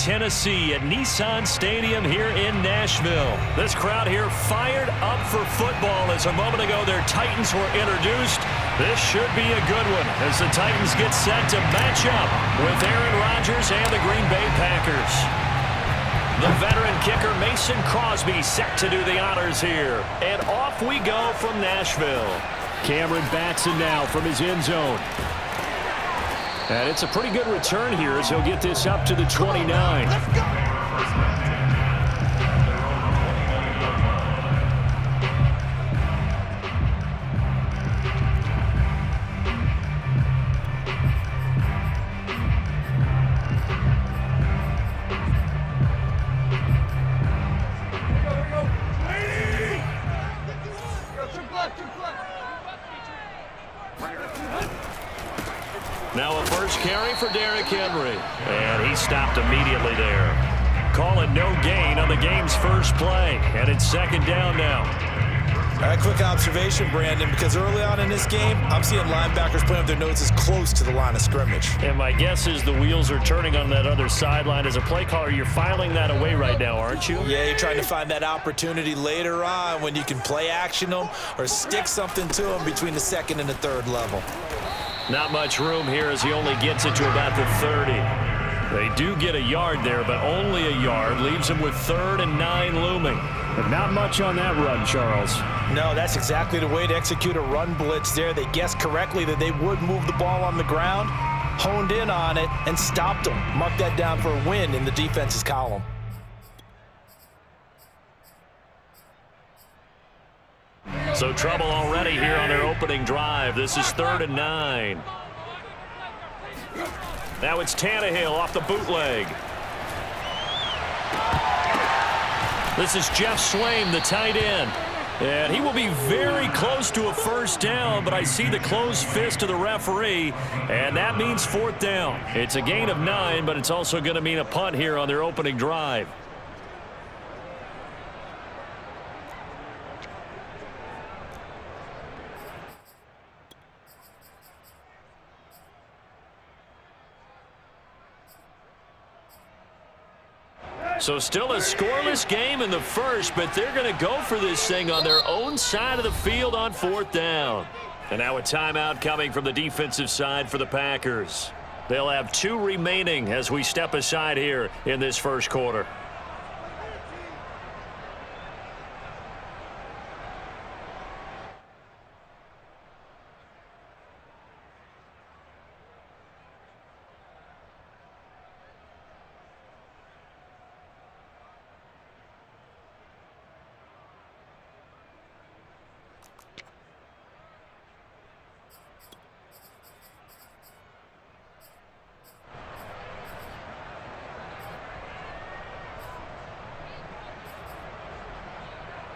Tennessee at Nissan Stadium here in Nashville. This crowd here fired up for football as a moment ago their Titans were introduced. This should be a good one as the Titans get set to match up with Aaron Rodgers and the Green Bay Packers. The veteran kicker Mason Crosby set to do the honors here. And off we go from Nashville. Cameron Batson now from his end zone. And it's a pretty good return here as he'll get this up to the 29. Let's go! Now a first carry for Derrick Henry. And he stopped immediately there. Call it no gain on the game's first play. And it's second down now. All right, quick observation, Brandon, because early on in this game, I'm seeing linebackers putting up their noses close to the line of scrimmage. And my guess is the wheels are turning on that other sideline. As a play caller, you're filing that away right now, aren't you? Yeah, you're trying to find that opportunity later on when you can play action them or stick something to them between the second and the third level. Not much room here as he only gets it to about the 30. They do get a yard there, but only a yard. Leaves him with 3rd and 9 looming. But not much on that run, Charles. No, that's exactly the way to execute a run blitz there. They guessed correctly that they would move the ball on the ground, honed in on it, and stopped them. Mark that down for a win in the defense's column. So trouble already here on their opening drive. This is 3rd and 9. Now it's Tannehill off the bootleg. This is Jeff Swaim, the tight end. And he will be very close to a first down, but I see the closed fist of the referee, and that means 4th down. It's a gain of 9, but it's also going to mean a punt here on their opening drive. So still a scoreless game in the first, but they're going to go for this thing on their own side of the field on 4th down. And now a timeout coming from the defensive side for the Packers. They'll have 2 remaining as we step aside here in this first quarter.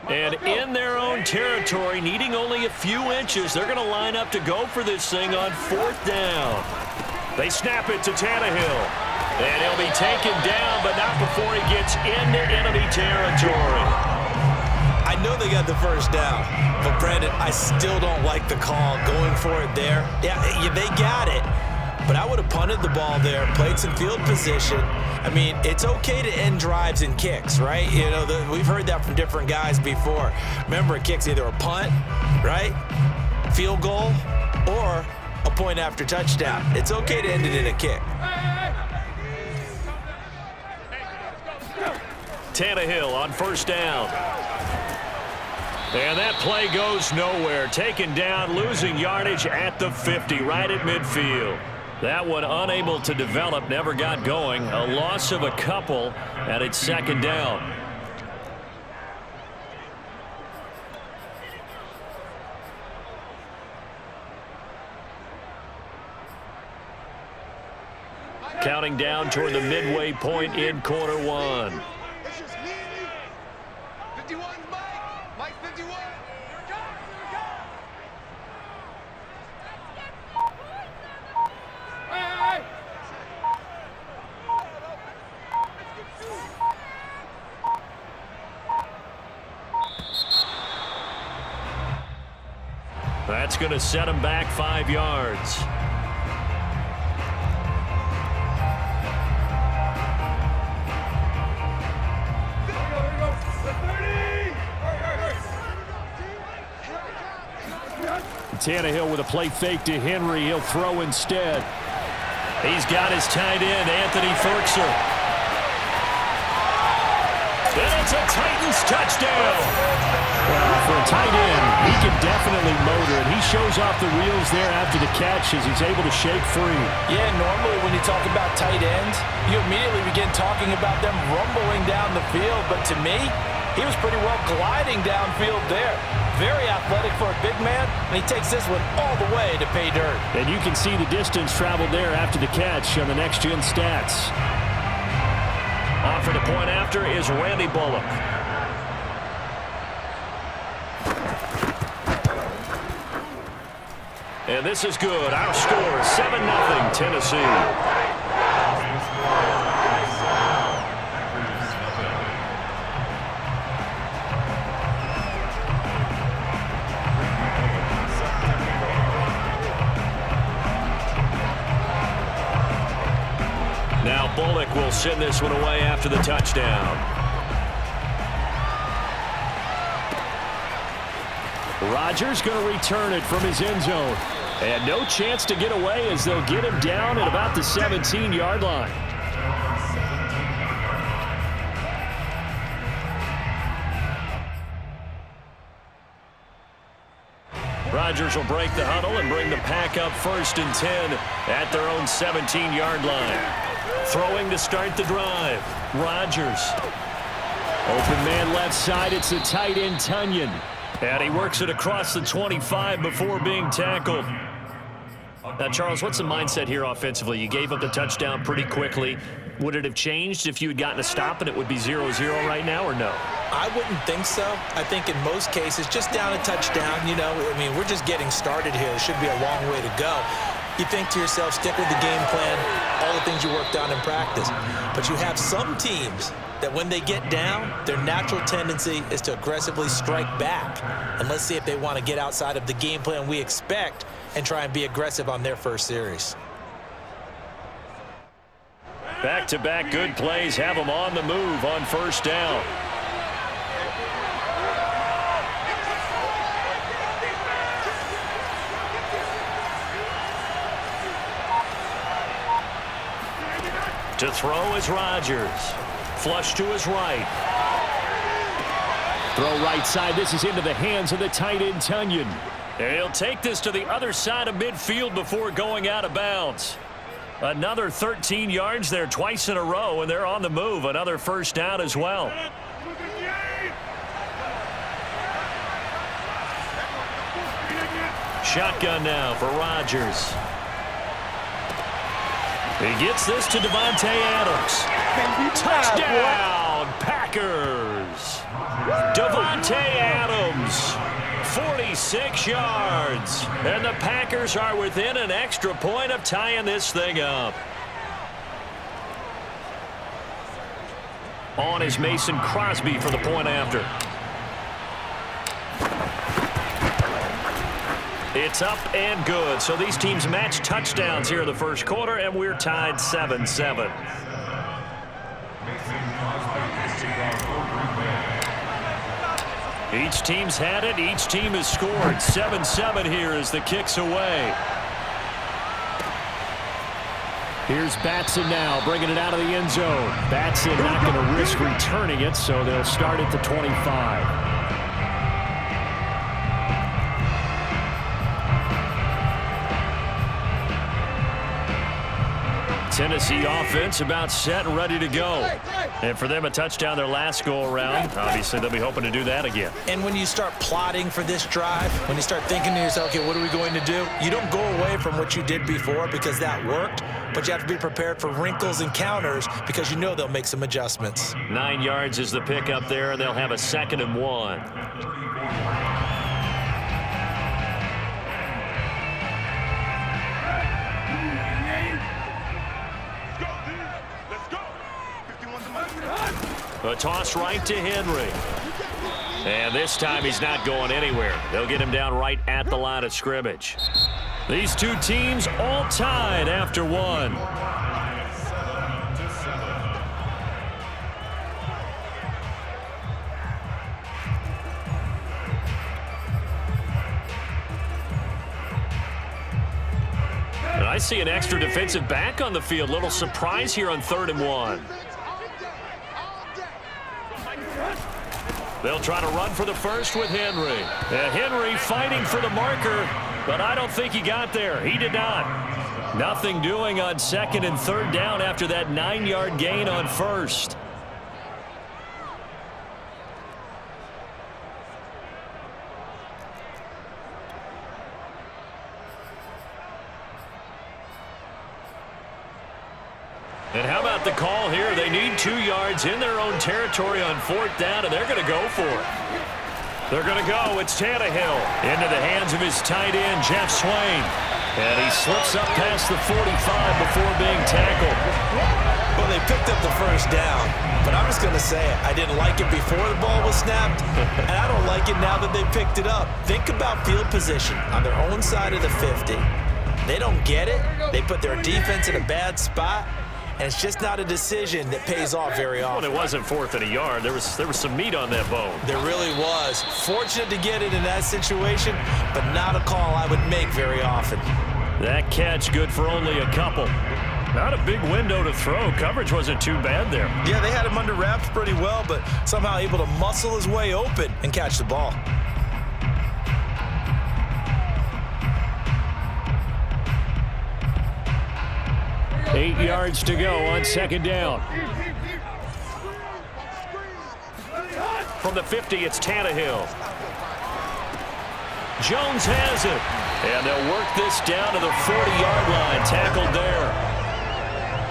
And in their own territory, needing only a few inches, they're going to line up to go for this thing on 4th down. They snap it to Tannehill. And he'll be taken down, but not before he gets into enemy territory. I know they got the first down, but Brandon, I still don't like the call going for it there. Yeah, they got it. But I would have punted the ball there, played some field position. I mean, it's okay to end drives and kicks, right? You know, we've heard that from different guys before. Remember, a kick's either a punt, right, field goal, or a point after touchdown. It's okay to end it in a kick. Tannehill on 1st down. And that play goes nowhere. Taken down, losing yardage at the 50, right at midfield. That one unable to develop, never got going. A loss of a couple, and it's 2nd down. Counting down toward the midway point in quarter 1. That's going to set him back 5 yards. Tannehill with a play fake to Henry. He'll throw instead. He's got his tight end, Anthony Firkser. And it's a Titans touchdown. Well, for a tight end, he can definitely motor it. He shows off the wheels there after the catch as he's able to shake free. Yeah, normally when you talk about tight ends, you immediately begin talking about them rumbling down the field. But to me, he was pretty well gliding downfield there. Very athletic for a big man, and he takes this one all the way to pay dirt. And you can see the distance traveled there after the catch on the next-gen stats. On for the point after is Randy Bullock. And this is good. Our score is 7-0 Tennessee. Now Bullock will send this one away after the touchdown. Rodgers going to return it from his end zone. And no chance to get away as they'll get him down at about the 17-yard line. Rodgers will break the huddle and bring the pack up 1st and 10 at their own 17-yard line. Throwing to start the drive. Rodgers. Open man left side. It's the tight end, Tonyan. And he works it across the 25 before being tackled. Now, Charles, what's the mindset here offensively? You gave up the touchdown pretty quickly. Would it have changed if you had gotten a stop and it would be 0-0 right now, or no? I wouldn't think so. I think in most cases, just down a touchdown, you know, I mean, we're just getting started here. It should be a long way to go. You think to yourself, stick with the game plan, all the things you worked on in practice. But you have some teams that when they get down, their natural tendency is to aggressively strike back. And let's see if they want to get outside of the game plan we expect and try and be aggressive on their first series. Back-to-back good plays have them on the move on 1st down. To throw is Rodgers. Flush to his right. Throw right side. This is into the hands of the tight end, Tonyan. And he'll take this to the other side of midfield before going out of bounds. Another 13 yards there twice in a row, and they're on the move. Another 1st down as well. Shotgun now for Rodgers. He gets this to Davante Adams. Touchdown, Packers. Davante Adams, 46 yards. And the Packers are within an extra point of tying this thing up. On is Mason Crosby for the point after. It's up and good. So these teams match touchdowns here in the 1st quarter, and we're tied 7-7. Each team's had it. Each team has scored. 7-7 here as the kick's away. Here's Batson now, bringing it out of the end zone. Batson not going to risk returning it, so they'll start at the 25. Tennessee offense about set and ready to go. And for them, a touchdown their last go-around. Obviously, they'll be hoping to do that again. And when you start plotting for this drive, when you start thinking to yourself, okay, what are we going to do? You don't go away from what you did before because that worked, but you have to be prepared for wrinkles and counters because you know they'll make some adjustments. 9 yards is the pick up there, and they'll have a 2nd and 1. A toss right to Henry. And this time he's not going anywhere. They'll get him down right at the line of scrimmage. These two teams all tied after one. see an extra defensive back on the field. Little surprise here on 3rd and 1. They'll try to run for the first with Henry. And Henry fighting for the marker, but I don't think he got there. He did not. Nothing doing on 2nd and 3rd down after that 9-yard gain on 1st. And how about the call here? They need 2 yards in their own territory on 4th down, and they're going to go for it. They're going to go. It's Tannehill into the hands of his tight end, Jeff Swain. And he slips up past the 45 before being tackled. Well, they picked up the first down, but I'm just going to say it. I didn't like it before the ball was snapped, and I don't like it now that they picked it up. Think about field position on their own side of the 50. They don't get it. They put their defense in a bad spot. And it's just not a decision that pays off very often. Well, it wasn't 4th and a yard. There was some meat on that bone. There really was. Fortunate to get it in that situation, but not a call I would make very often. That catch good for only a couple. Not a big window to throw. Coverage wasn't too bad there. Yeah, they had him under wraps pretty well, but somehow able to muscle his way open and catch the ball. Eight yards to go on 2nd down. From the 50, it's Tannehill. Jones has it. And they'll work this down to the 40-yard line. Tackled there.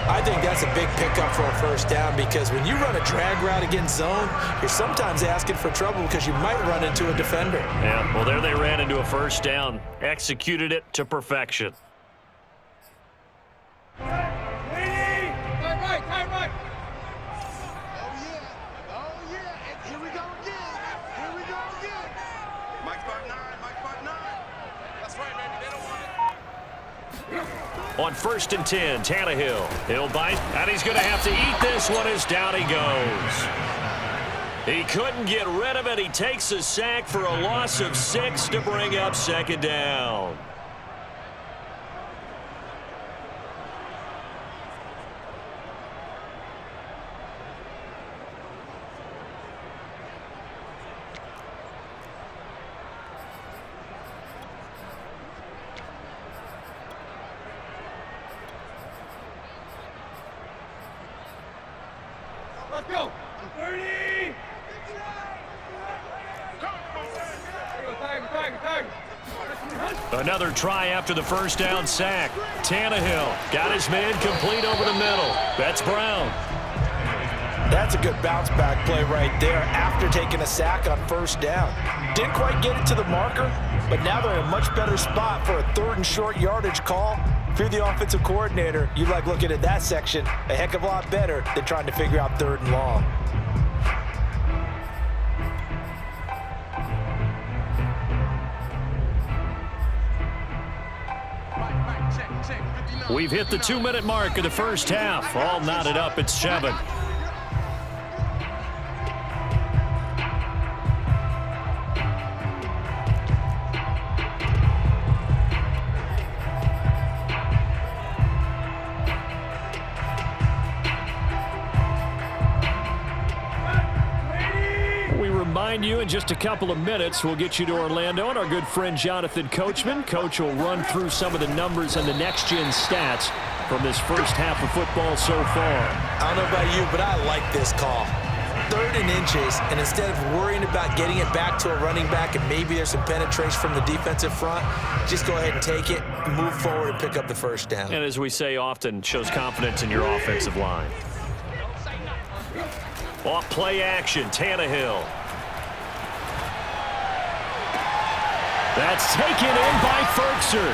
I think that's a big pickup for a first down because when you run a drag route against zone, you're sometimes asking for trouble because you might run into a defender. Yeah, well, there they ran into a first down. Executed it to perfection. On 1st and 10, Tannehill. He'll bite, and he's going to have to eat this one as down he goes. He couldn't get rid of it. He takes a sack for a loss of 6 to bring up 2nd down. Let's go. 30. Another try after the first down sack. Tannehill got his man complete over the middle. That's Brown. That's a good bounce back play right there after taking a sack on 1st down. Didn't quite get it to the marker, but now they're in a much better spot for a 3rd and short yardage call. If you're the offensive coordinator, you like looking at that section a heck of a lot better than trying to figure out 3rd and long. We've hit the 2-minute mark of the first half. All knotted up at 7. You in just a couple of minutes. We'll get you to Orlando and our good friend Jonathan Coachman. Coach will run through some of the numbers and the next-gen stats from this first half of football so far. I don't know about you, but I like this call. 3rd and inches, and instead of worrying about getting it back to a running back and maybe there's some penetration from the defensive front, just go ahead and take it, move forward, and pick up the first down. And as we say often, shows confidence in your offensive line. Off play action, Tannehill. That's taken in by Ferkser.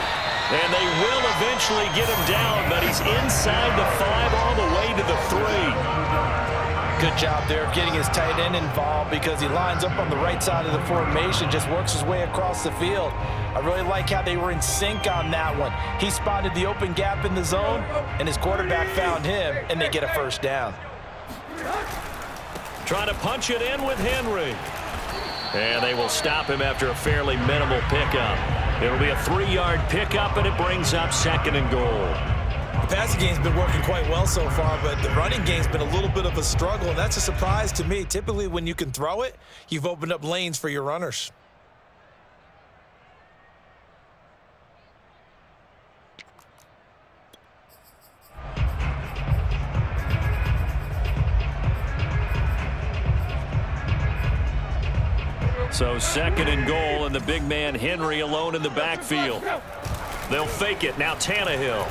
And they will eventually get him down, but he's inside the 5 all the way to the 3. Good job there of getting his tight end involved because he lines up on the right side of the formation, just works his way across the field. I really like how they were in sync on that one. He spotted the open gap in the zone, and his quarterback found him, and they get a first down. Trying to punch it in with Henry. And they will stop him after a fairly minimal pickup. It'll be a 3-yard pickup, and it brings up 2nd and goal. The passing game's been working quite well so far, but the running game's been a little bit of a struggle, and that's a surprise to me. Typically, when you can throw it, you've opened up lanes for your runners. So 2nd and goal, and the big man Henry alone in the backfield. They'll fake it. Now Tannehill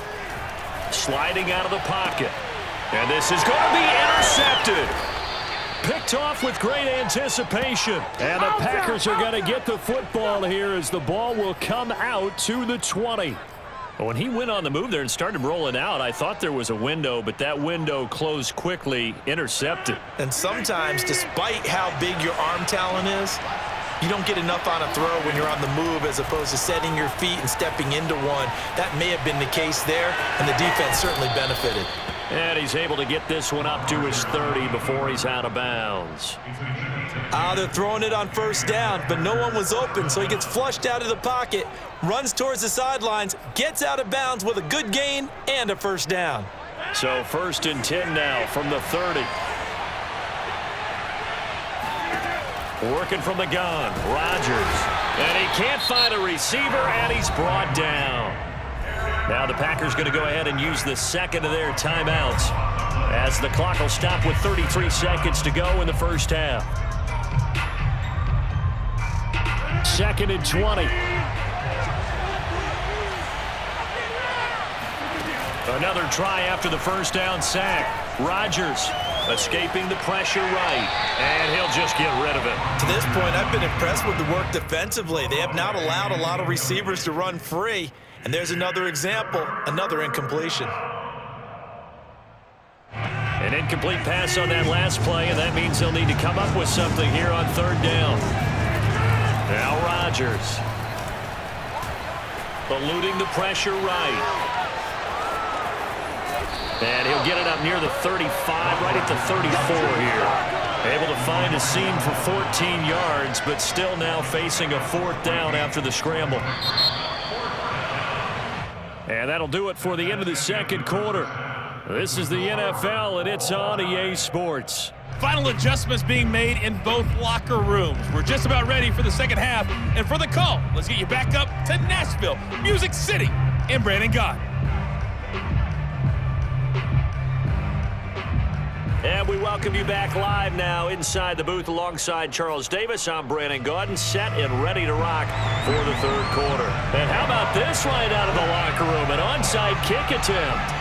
sliding out of the pocket. And this is going to be intercepted. Picked off with great anticipation. And the Packers are going to get the football here as the ball will come out to the 20. When he went on the move there and started rolling out, I thought there was a window, but that window closed quickly, intercepted. And sometimes, despite how big your arm talent is, you don't get enough on a throw when you're on the move as opposed to setting your feet and stepping into one. That may have been the case there, and the defense certainly benefited. And he's able to get this one up to his 30 before he's out of bounds. They're throwing it on 1st down, but no one was open, so he gets flushed out of the pocket, runs towards the sidelines, gets out of bounds with a good gain and a 1st down. So 1st and 10 now from the 30. Working from the gun, Rodgers. And he can't find a receiver, and he's brought down. Now the Packers going to go ahead and use the 2nd of their timeouts as the clock will stop with 33 seconds to go in the 1st half. 2nd and 20. Another try after the 1st down sack. Rodgers escaping the pressure right, and he'll just get rid of it. To this point, I've been impressed with the work defensively. They have not allowed a lot of receivers to run free, and there's another example, another incompletion. An incomplete pass on that last play, and that means they'll need to come up with something here on 3rd down. Now Rodgers eluding the pressure right. And he'll get it up near the 35, right at the 34 here. Able to find a seam for 14 yards, but still now facing a 4th down after the scramble. And that'll do it for the end of the 2nd quarter. This is the NFL, and it's on EA Sports. Final adjustments being made in both locker rooms. We're just about ready for the 2nd half. And for the call, let's get you back up to Nashville, Music City, and Brandon Gaudin. And we welcome you back live now inside the booth alongside Charles Davis. I'm Brandon Gaudin, set and ready to rock for the 3rd quarter. And how about this right out of the locker room? An onside kick attempt.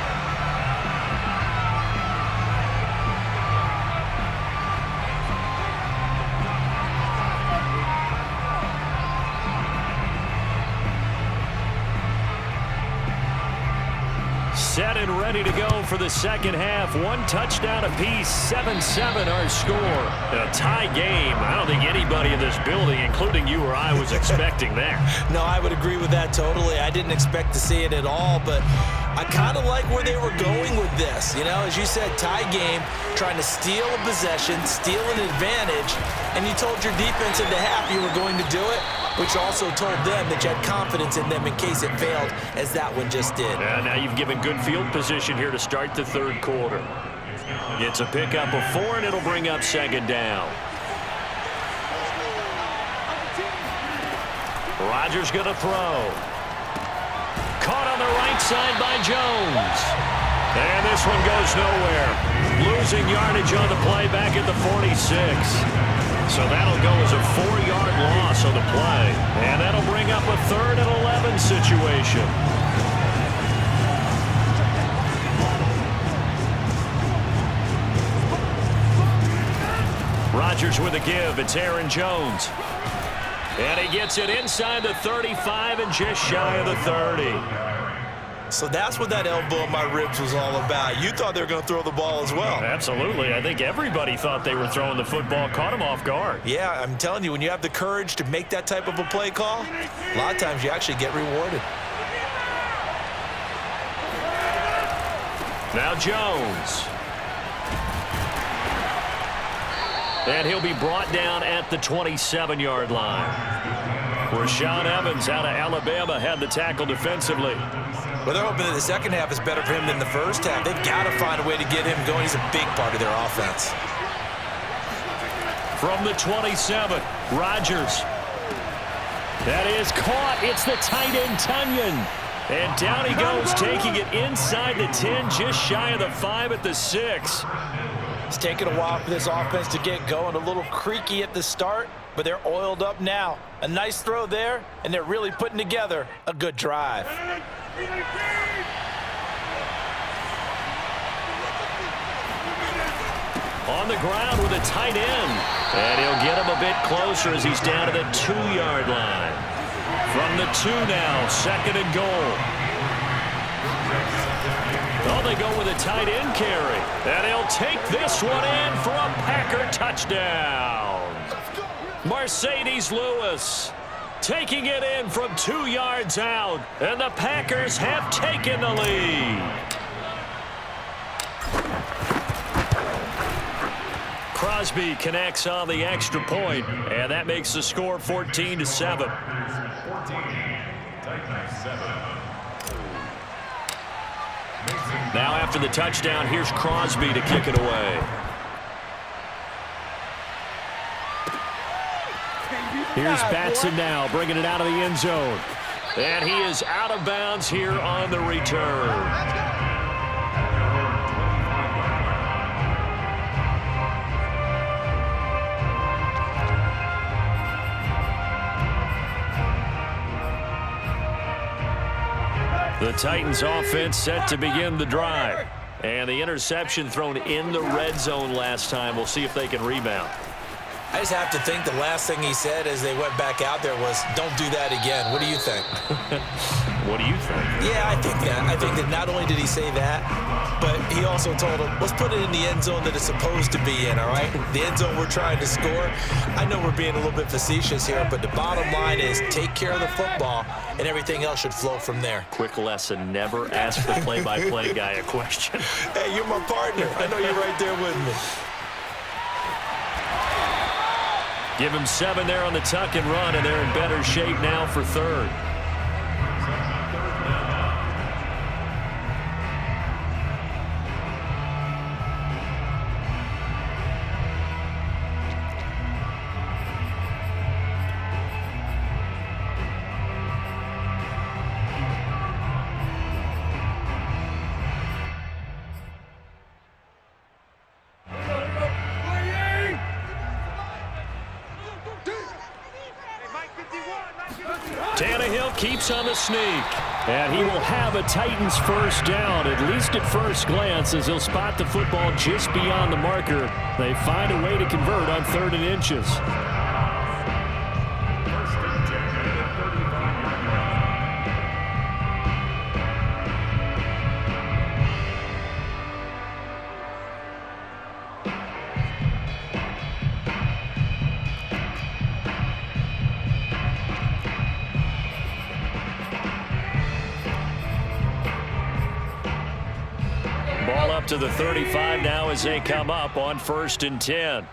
Set and ready to go for the 2nd half. 1 touchdown apiece, 7-7 our score. A tie game. I don't think anybody in this building, including you or I, was expecting that. No, I would agree with that totally. I didn't expect to see it at all, but I kind of like where they were going with this. You know, as you said, tie game, trying to steal a possession, steal an advantage, and you told your defense in the half you were going to do it, which also told them that you had confidence in them in case it failed, as that one just did. And now you've given good field position here to start the 3rd quarter. It's a pickup of 4, and it'll bring up 2nd down. Rodgers going to throw. Caught on the right side by Jones. And this one goes nowhere. Losing yardage on the play back at the 46. So that'll go as a 4-yard loss on the play. And that'll bring up a 3rd and 11 situation. Rodgers with a give. It's Aaron Jones. And he gets it inside the 35 and just shy of the 30. So that's what that elbow in my ribs was all about. You thought they were going to throw the ball as well. Absolutely. I think everybody thought they were throwing the football, caught him off guard. Yeah, I'm telling you, when you have the courage to make that type of a play call, a lot of times you actually get rewarded. Now Jones. And he'll be brought down at the 27-yard line. Rashaan Evans out of Alabama had the tackle defensively. Well, they're hoping that the second half is better for him than the first half. They've got to find a way to get him going. He's a big part of their offense. From the 27, Rodgers. That is caught. It's the tight end, Tonyan. And down he goes, taking it inside the 10, just shy of the 5 at the 6. It's taken a while for this offense to get going. A little creaky at the start, but they're oiled up now. A nice throw there, and they're really putting together a good drive. On the ground with a tight end. And he'll get him a bit closer as he's down to the 2-yard line. From the 2 now, 2nd and goal. Oh, they go with a tight end carry. And he'll take this one in for a Packer touchdown. Mercedes Lewis taking it in from 2 yards out. And the Packers have taken the lead. Crosby connects on the extra point, and that makes the score 14-7. Now after the touchdown, here's Crosby to kick it away. Here's Batson now, bringing it out of the end zone. And he is out of bounds here on the return. The Titans offense set to begin the drive. And the interception thrown in the red zone last time. We'll see if they can rebound. I just have to think the last thing he said as they went back out there was, don't do that again. What do you think? What do you think? Yeah, I think that. I think that not only did he say that, but he also told him, let's put it in the end zone that it's supposed to be in, all right? The end zone we're trying to score. I know we're being a little bit facetious here, but the bottom line is take care of the football, and everything else should flow from there. Quick lesson, never ask the play-by-play guy a question. Hey, you're my partner. I know you're right there with me. Give him 7 there on the tuck and run, and they're in better shape now for 3rd. Tannehill keeps on the sneak. And he will have a Titans first down, at least at first glance, as he'll spot the football just beyond the marker. They find a way to convert on 3rd and inches. Ball up to the 35 now as they come up on 1st and 10.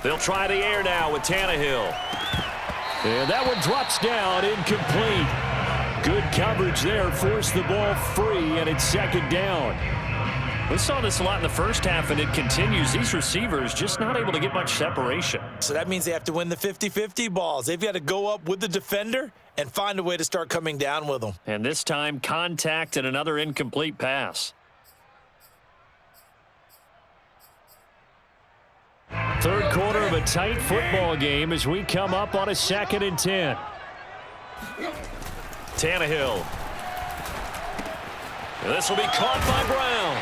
They'll try the air now with Tannehill. And that one drops down, incomplete. Good coverage there, forced the ball free, and it's 2nd down. We saw this a lot in the first half, and it continues. These receivers just not able to get much separation. So that means they have to win the 50-50 balls. They've got to go up with the defender and find a way to start coming down with them. And this time, contact and another incomplete pass. 3rd quarter of a tight football game as we come up on a 2nd and 10. Tannehill. This will be caught by Brown.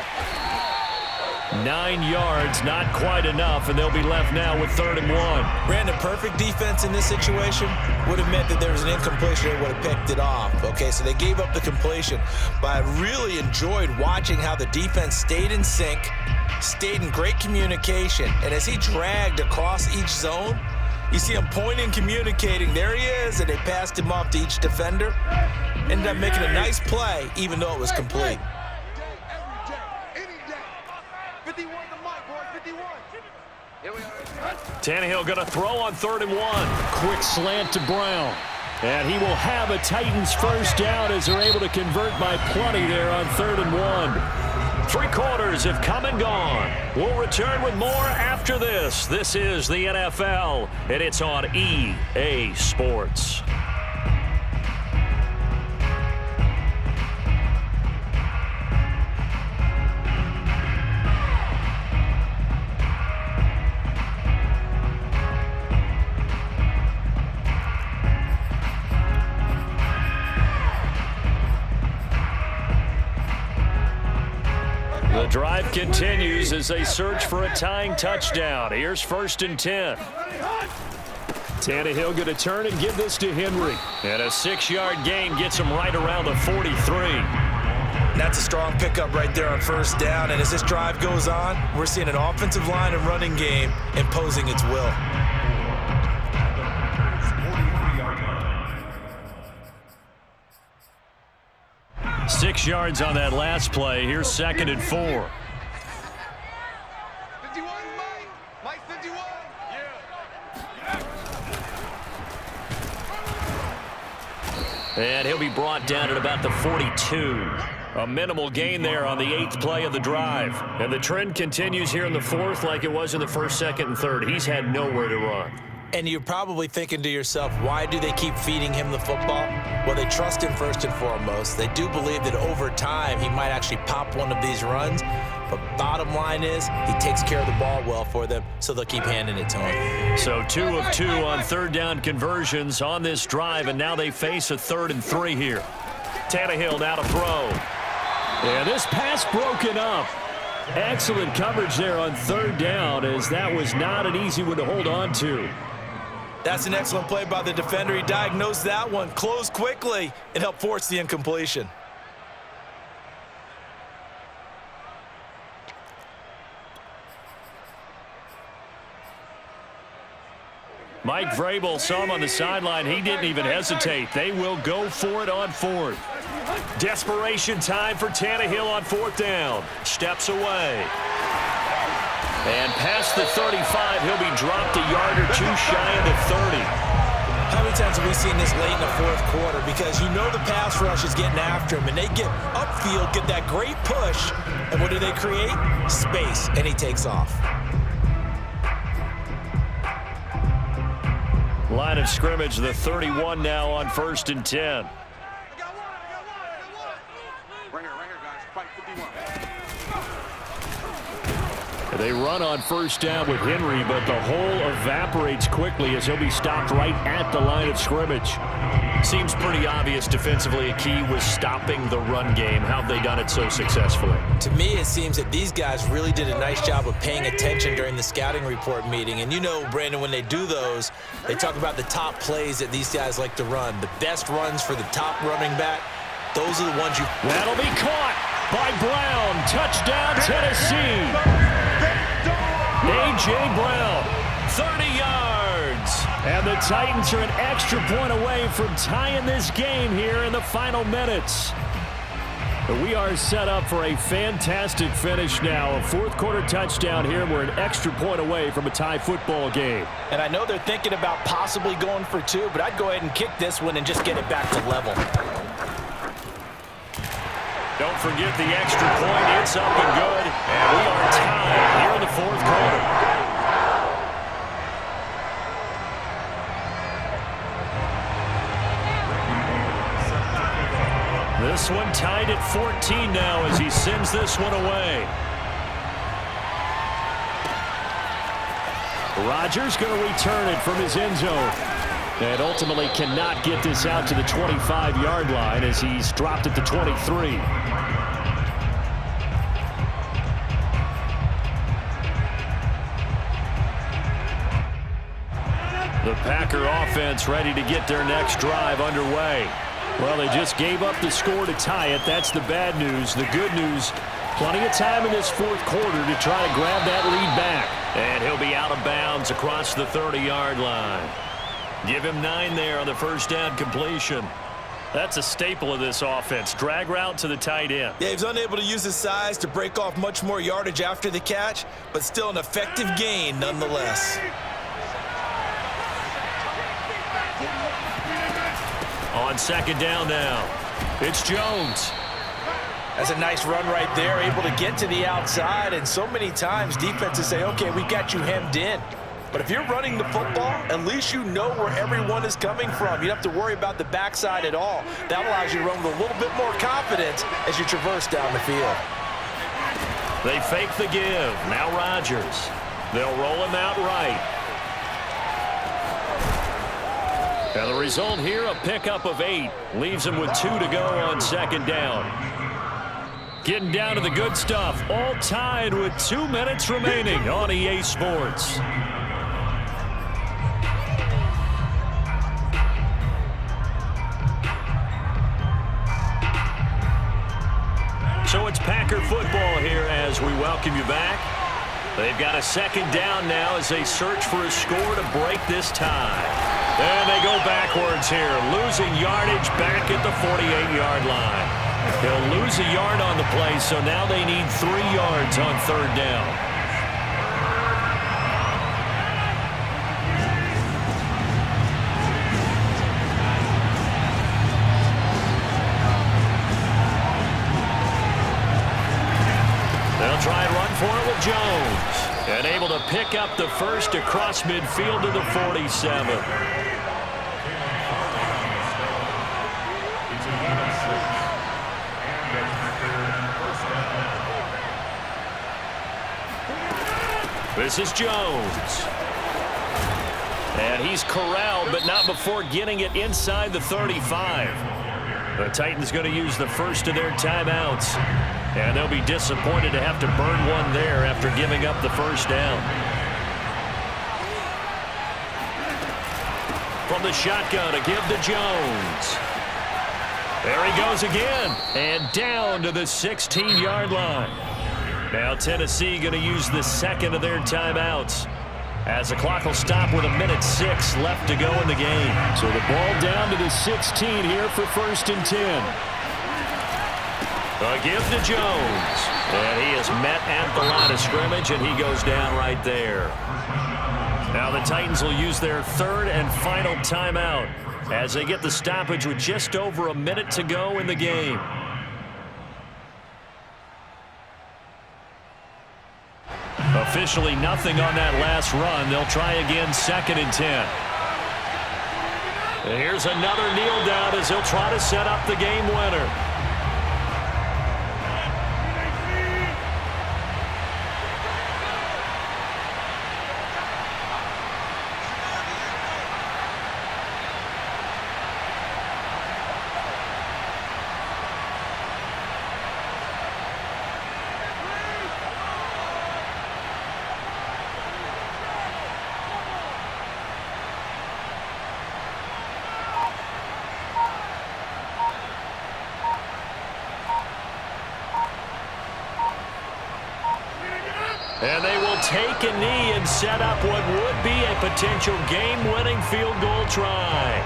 9 yards, not quite enough, and they'll be left now with 3rd and 1. Brandon, perfect defense in this situation would have meant that there was an incompletion. They would have picked it off. Okay, so they gave up the completion. But I really enjoyed watching how the defense stayed in sync, stayed in great communication, and as he dragged across each zone, you see him pointing, communicating. There he is, and they passed him off to each defender. Ended up making a nice play, even though it was complete. Tannehill going to throw on 3rd and 1. Quick slant to Brown. And he will have a Titans first down as they're able to convert by plenty there on 3rd and 1. 3 quarters have come and gone. We'll return with more after this. This is the NFL, and it's on EA Sports. The drive continues as they search for a tying touchdown. Here's 1st and 10. Tannehill going to turn and give this to Henry. And a 6-yard gain gets him right around the 43. That's a strong pickup right there on 1st down. And as this drive goes on, we're seeing an offensive line and running game imposing its will. Six yards on that last play. Here's 2nd and 4. 51, Mike 51. And he'll be brought down at about the 42. A minimal gain there on the 8th play of the drive. And the trend continues here in the 4th like it was in the 1st, 2nd, and 3rd. He's had nowhere to run. And you're probably thinking to yourself, why do they keep feeding him the football? Well, they trust him first and foremost. They do believe that over time he might actually pop one of these runs. But bottom line is he takes care of the ball well for them, so they'll keep handing it to him. So 2 of 2 on 3rd down conversions on this drive, and now they face a 3rd and 3 here. Tannehill now to throw. And this pass broken up. Excellent coverage there on 3rd down, as that was not an easy one to hold on to. That's an excellent play by the defender. He diagnosed that one, closed quickly, and helped force the incompletion. Mike Vrabel saw him on the sideline. He didn't even hesitate. They will go for it on 4th. Desperation time for Tannehill on 4th down. Steps away. And past the 35, he'll be dropped a yard or 2 shy of the 30. How many times have we seen this late in the 4th quarter? Because you know the pass rush is getting after him, and they get upfield, get that great push, and what do they create? Space, and he takes off. Line of scrimmage, the 31 now on 1st and 10. They run on 1st down with Henry, but the hole evaporates quickly as he'll be stopped right at the line of scrimmage. Seems pretty obvious defensively a key was stopping the run game. How have they done it so successfully? To me, it seems that these guys really did a nice job of paying attention during the scouting report meeting. And you know, Brandon, when they do those, they talk about the top plays that these guys like to run. The best runs for the top running back, those are the ones you... That'll be caught by Brown. Touchdown, Tennessee. A.J. Brown, 30 yards. And the Titans are an extra point away from tying this game here in the final minutes. But we are set up for a fantastic finish now. A 4th quarter touchdown here. We're an extra point away from a tie football game. And I know they're thinking about possibly going for 2, but I'd go ahead and kick this one and just get it back to level. Don't forget the extra point. It's up and good. And we are tied here in the 4th quarter. This one tied at 14 now as he sends this one away. Rodgers going to return it from his end zone. And ultimately cannot get this out to the 25-yard line as he's dropped at the 23. The Packer offense ready to get their next drive underway. Well, they just gave up the score to tie it. That's the bad news. The good news, plenty of time in this 4th quarter to try to grab that lead back. And he'll be out of bounds across the 30-yard line. Give him 9 there on the 1st down completion. That's a staple of this offense. Drag route to the tight end. Yeah, he's unable to use his size to break off much more yardage after the catch, but still an effective gain nonetheless. On second down now, it's Jones. That's a nice run right there, able to get to the outside, and so many times defenses say, okay, we got you hemmed in. But if you're running the football, at least you know where everyone is coming from. You don't have to worry about the backside at all. That allows you to run with a little bit more confidence as you traverse down the field. They fake the give. Now Rodgers. They'll roll him out right. And the result here, a pickup of 8. Leaves him with 2 to go on second down. Getting down to the good stuff. All tied with 2 minutes remaining on EA Sports. So it's Packer football here as we welcome you back. They've got a second down now as they search for a score to break this tie. And they go backwards here, losing yardage back at the 48-yard line. He'll lose a yard on the play, so now they need 3 yards on third down. They'll try and run for it with Jones. And able to pick up the first across midfield to the 47. This is Jones. And he's corralled, but not before getting it inside the 35. The Titans going to use the first of their timeouts. And they'll be disappointed to have to burn one there after giving up the first down. From the shotgun, a give to Jones. There he goes again. And down to the 16-yard line. Now Tennessee going to use the second of their timeouts, as the clock will stop with 1:06 left to go in the game. So the ball down to the 16 here for 1st and 10. A give to Jones. And he is met at the line of scrimmage, and he goes down right there. Now the Titans will use their 3rd and final timeout as they get the stoppage with just over a minute to go in the game. Officially nothing on that last run. They'll try again 2nd and 10. And here's another kneel down as he'll try to set up the game winner. And they will take a knee and set up what would be a potential game-winning field goal try.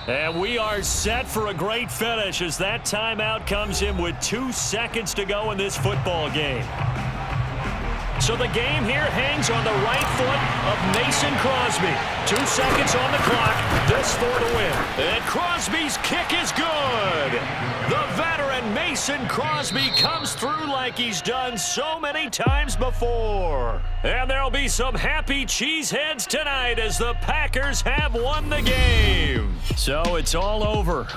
And we are set for a great finish as that timeout comes in with 2 seconds to go in this football game. So the game here hangs on the right foot of Mason Crosby. 2 seconds on the clock. This for to win. And Crosby's kick is good. The veteran Mason Crosby comes through like he's done so many times before. And there'll be some happy cheeseheads tonight as the Packers have won the game. So it's all over.